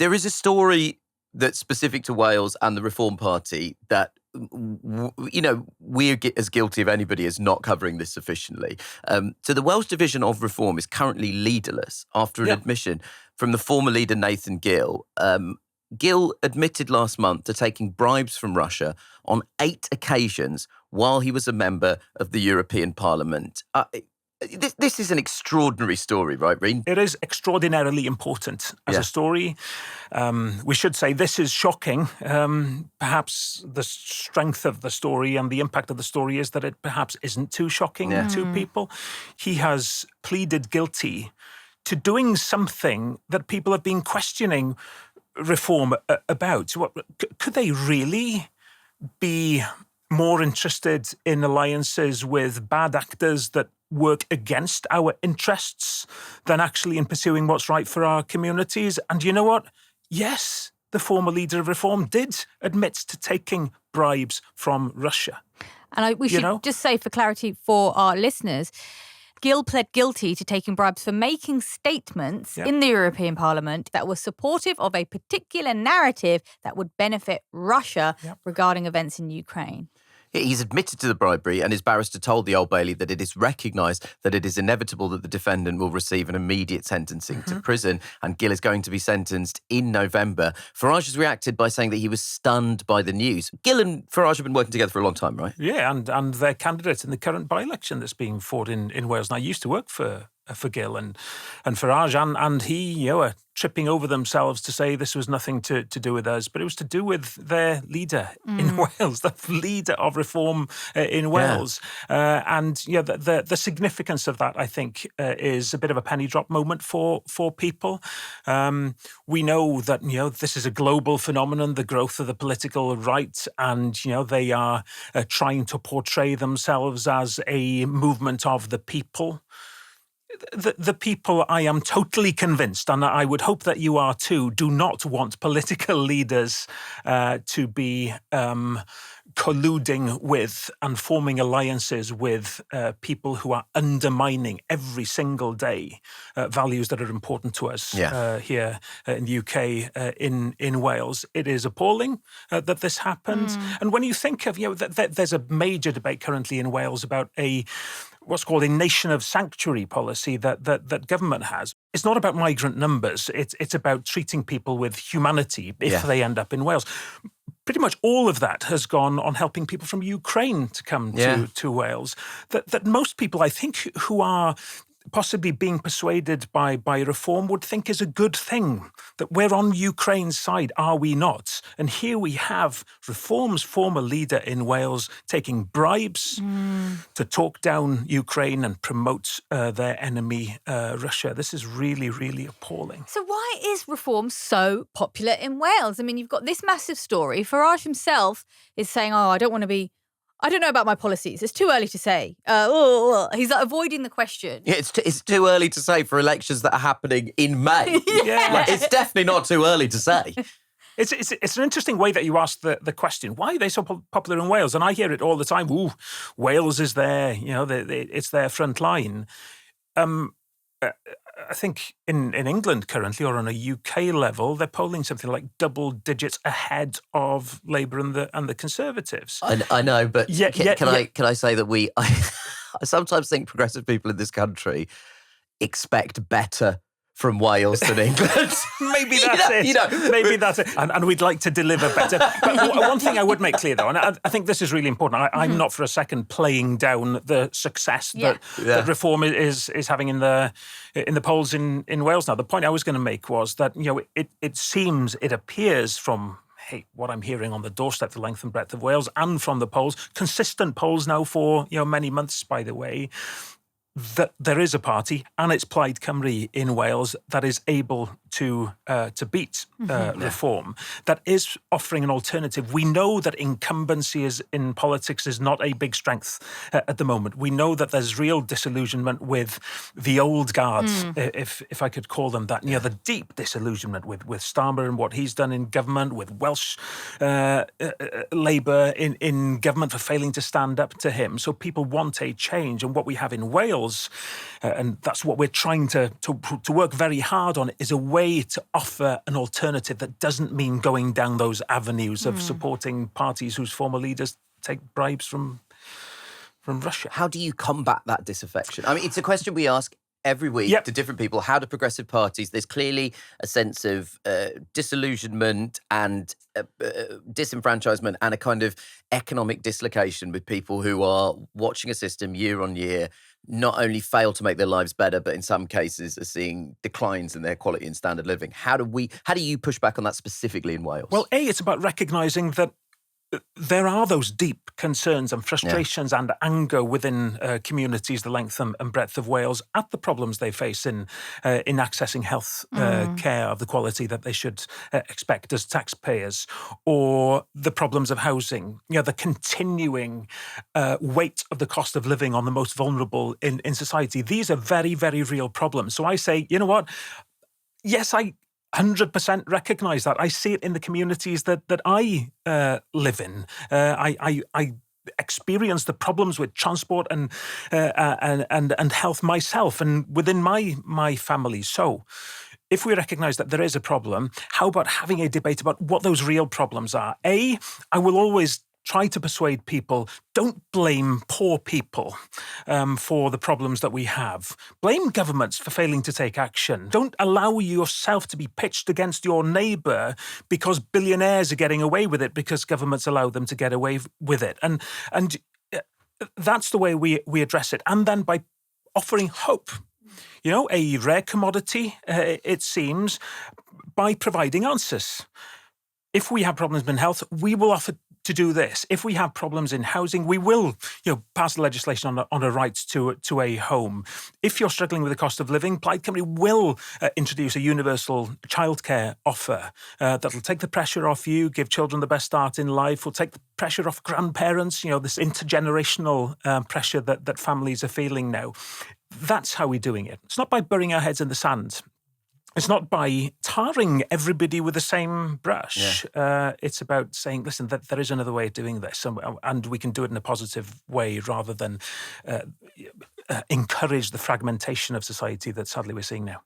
There is a story that's specific to Wales and the Reform Party that, we're as guilty of anybody as not covering this sufficiently. So the Welsh division of Reform is currently leaderless after an admission from the former leader Nathan Gill. Gill admitted last month to taking bribes from Russia on 8 occasions while he was a member of the European Parliament. This is an extraordinary story, right, Rhun? It is extraordinarily important as a story. We should say this is shocking. Perhaps the strength of the story and the impact of the story is that it perhaps isn't too shocking to people. He has pleaded guilty to doing something that people have been questioning Reform about. Could they really be more interested in alliances with bad actors that work against our interests than actually in pursuing what's right for our communities? And you know what? Yes, the former leader of Reform did admit to taking bribes from Russia. And we should just say, for clarity for our listeners, Gill pled guilty to taking bribes for making statements in the European Parliament that were supportive of a particular narrative that would benefit Russia regarding events in Ukraine. He's admitted to the bribery, and his barrister told the Old Bailey that it is recognised that it is inevitable that the defendant will receive an immediate sentencing to prison, and Gill is going to be sentenced in November. Farage has reacted by saying that he was stunned by the news. Gill and Farage have been working together for a long time, right? Yeah, and they're candidates in the current by-election that's being fought in Wales. And I used to work for Gill and Farage, and he are tripping over themselves to say this was nothing to do with us, but it was to do with their leader in Wales, the leader of Reform in Wales. And the significance of that, I think, is a bit of a penny drop moment for people. We know that this is a global phenomenon, the growth of the political right, and they are trying to portray themselves as a movement of the people. The people, I am totally convinced, and I would hope that you are too, do not want political leaders to be colluding with and forming alliances with people who are undermining every single day values that are important to us here in the UK, in Wales. It is appalling that this happened. And when you think of, there's a major debate currently in Wales about what's called a nation of sanctuary policy that government has. It's not about migrant numbers. It's about treating people with humanity if they end up in Wales. Pretty much all of that has gone on helping people from Ukraine to come to Wales. That most people, I think, who are possibly being persuaded by Reform would think is a good thing, that we're on Ukraine's side, are we not? And here we have Reform's former leader in Wales taking bribes to talk down Ukraine and promote their enemy, Russia. This is really, really appalling. So why is Reform so popular in Wales? I mean, you've got this massive story. Farage himself is saying, I don't know about my policies. It's too early to say. He's avoiding the question. Yeah, it's too early to say for elections that are happening in May. It's definitely not too early to say. It's an interesting way that you ask the question. Why are they so popular in Wales? And I hear it all the time. Wales is there. It's their front line. I think in England currently, or on a UK level, they're polling something like double digits ahead of Labour and the Conservatives. I know, but can I say that I sometimes think progressive people in this country expect better from Wales than England. Maybe that's it. Maybe that's it. And we'd like to deliver better. But one thing I would make clear, though, and I think this is really important, I'm not for a second playing down the success that Reform is having in the polls in Wales now. The point I was going to make was that it appears from what I'm hearing on the doorstep, the length and breadth of Wales, and from the polls, consistent polls now for many months, by the way, that there is a party, and it's Plaid Cymru in Wales, that is able to beat Reform, that is offering an alternative. We know that incumbency in politics is not a big strength at the moment. We know that there's real disillusionment with the old guards, if I could call them that. The deep disillusionment with Starmer and what he's done in government, with Welsh Labour in government for failing to stand up to him. So people want a change, and what we have in Wales Wales, and that's what we're trying to work very hard on, is a way to offer an alternative that doesn't mean going down those avenues of supporting parties whose former leaders take bribes from Russia. How do you combat that disaffection? I mean, it's a question we ask every week to different people. How do progressive parties? There's clearly a sense of disillusionment and disenfranchisement and a kind of economic dislocation with people who are watching a system year on year not only fail to make their lives better, but in some cases are seeing declines in their quality and standard living. How do you push back on that specifically in Wales? Well, it's about recognising that there are those deep concerns and frustrations and anger within communities the length and breadth of Wales at the problems they face in accessing health care of the quality that they should expect as taxpayers, or the problems of housing, the continuing weight of the cost of living on the most vulnerable in society. These are very, very real problems. So I say, you know what? Yes, I 100% recognise that. I see it in the communities that I live in. I experience the problems with transport and health myself, and within my family. So, if we recognise that there is a problem, how about having a debate about what those real problems are? I will always try to persuade people, don't blame poor people for the problems that we have. Blame governments for failing to take action. Don't allow yourself to be pitched against your neighbour because billionaires are getting away with it because governments allow them to get away with it. And that's the way we address it. And then by offering hope, a rare commodity, it seems, by providing answers. If we have problems in health, we will offer to do this. If we have problems in housing, we will, pass legislation on a right to a home. If you're struggling with the cost of living, Plaid Cymru will introduce a universal childcare offer that'll take the pressure off you, give children the best start in life, will take the pressure off grandparents, this intergenerational pressure that families are feeling now. That's how we're doing it. It's not by burying our heads in the sand. It's not by tarring everybody with the same brush. It's about saying, listen, there is another way of doing this, and we can do it in a positive way rather than encourage the fragmentation of society that sadly we're seeing now.